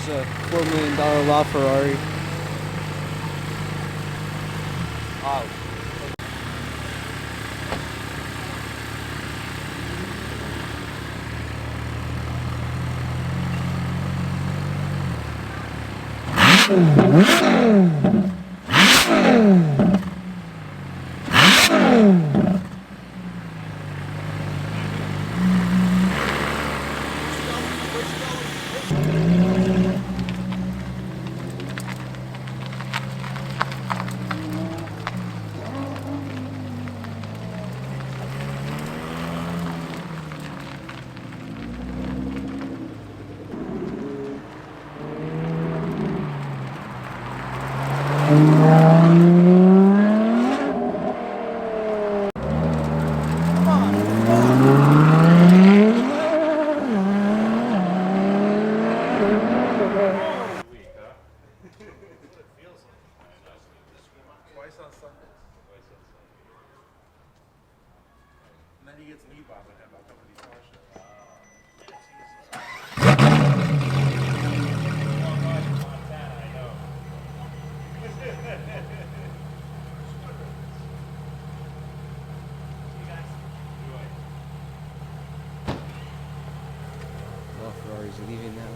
is a $4 million LaFerrari. Wow. Twice on Sundays. And then he gets knee bobbing him about coming to these car shows. LaFerrari's leaving now.